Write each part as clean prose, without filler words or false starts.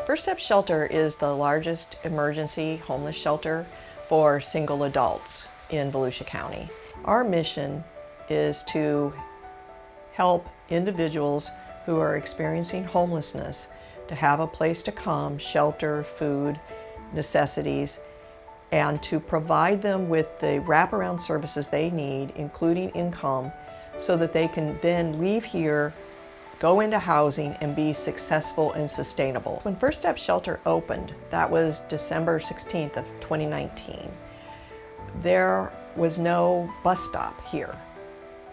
First Step Shelter is the largest emergency homeless shelter for single adults in Volusia County. Our mission is to help individuals who are experiencing homelessness to have a place to come, shelter, food, necessities, and to provide them with the wraparound services they need, including income, so that they can then leave here, go into housing, and be successful and sustainable. When First Step Shelter opened, that was December 16th of 2019, there was no bus stop here,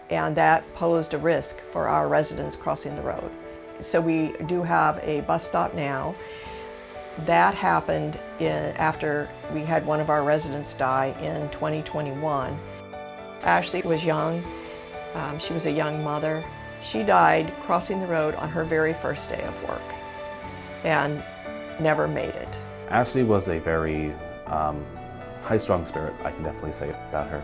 and that posed a risk for our residents crossing the road. So we do have a bus stop now. That happened after we had one of our residents die in 2021. Ashley was young. She was a young mother. She died crossing the road on her very first day of work and never made it. Ashley was a very high-strung spirit, I can definitely say about her.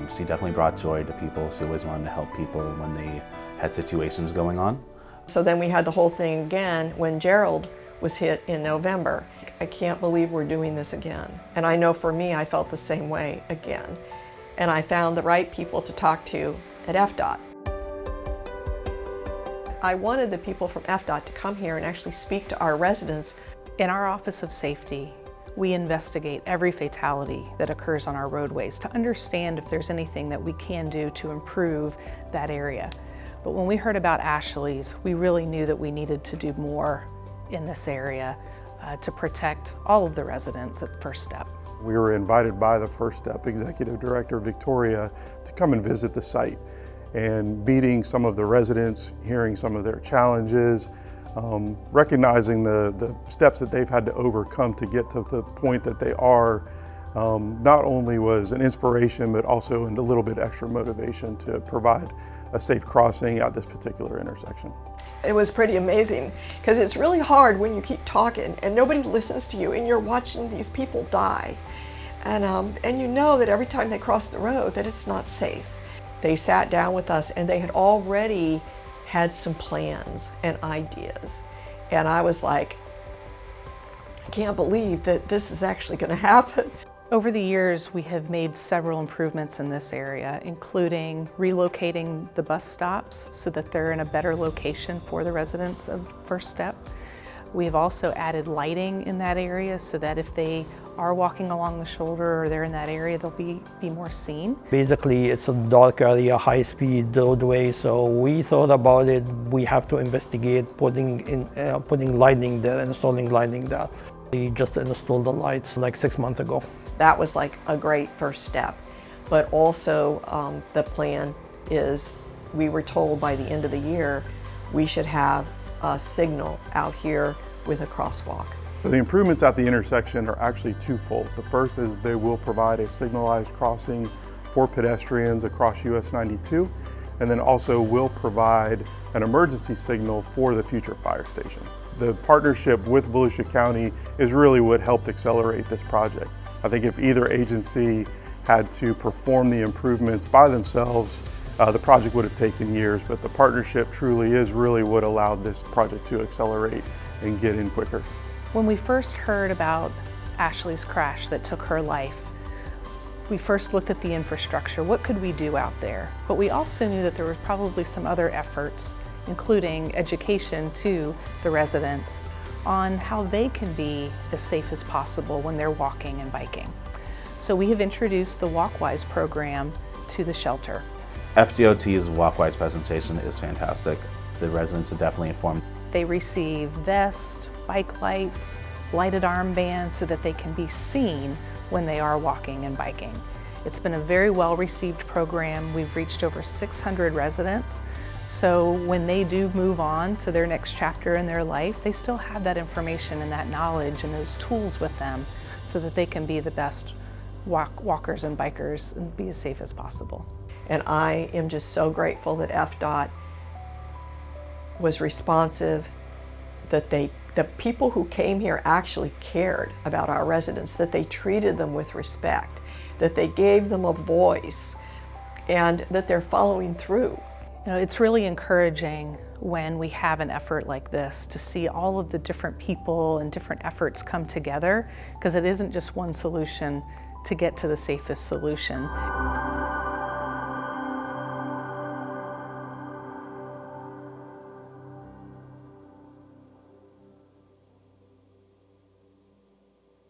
She definitely brought joy to people. She always wanted to help people when they had situations going on. So then we had the whole thing again when Gerald was hit in November. I can't believe we're doing this again. And I know for me, I felt the same way again. And I found the right people to talk to at FDOT. I wanted the people from FDOT to come here and actually speak to our residents. In our Office of Safety, we investigate every fatality that occurs on our roadways to understand if there's anything that we can do to improve that area. But when we heard about Ashley's, we really knew that we needed to do more in this area to protect all of the residents at First Step. We were invited by the First Step Executive Director, Victoria, to come and visit the site. And meeting some of the residents, hearing some of their challenges, recognizing the steps that they've had to overcome to get to the point that they are, not only was an inspiration, but also a little bit extra motivation to provide a safe crossing at this particular intersection. It was pretty amazing because it's really hard when you keep talking and nobody listens to you and you're watching these people die. And you know that every time they cross the road that it's not safe. They sat down with us and they had already had some plans and ideas. And I was like, I can't believe that this is actually going to happen. Over the years, we have made several improvements in this area, including relocating the bus stops so that they're in a better location for the residents of First Step. We've also added lighting in that area so that if they are walking along the shoulder or they're in that area, they'll be more seen. Basically, it's a dark area, high-speed roadway, so we thought about it. We have to investigate putting lighting there, installing lighting there. We just installed the lights like 6 months ago. That was like a great first step. But also the plan is, we were told by the end of the year, we should have a signal out here with a crosswalk. So the improvements at the intersection are actually twofold. The first is they will provide a signalized crossing for pedestrians across US 92, and then also will provide an emergency signal for the future fire station. The partnership with Volusia County is really what helped accelerate this project. I think if either agency had to perform the improvements by themselves, the project would have taken years, but the partnership truly is really what allowed this project to accelerate and get in quicker. When we first heard about Ashley's crash that took her life, we first looked at the infrastructure. What could we do out there? But we also knew that there were probably some other efforts, including education to the residents on how they can be as safe as possible when they're walking and biking. So we have introduced the Walkwise program to the shelter. FDOT's Walkwise presentation is fantastic. The residents are definitely informed. They receive vests, bike lights, lighted armbands so that they can be seen when they are walking and biking. It's been a very well received program. We've reached over 600 residents. So when they do move on to their next chapter in their life, they still have that information and that knowledge and those tools with them so that they can be the best walkers and bikers and be as safe as possible. And I am just so grateful that FDOT was responsive, that the people who came here actually cared about our residents, that they treated them with respect, that they gave them a voice, and that they're following through. You know, it's really encouraging when we have an effort like this to see all of the different people and different efforts come together, because it isn't just one solution to get to the safest solution.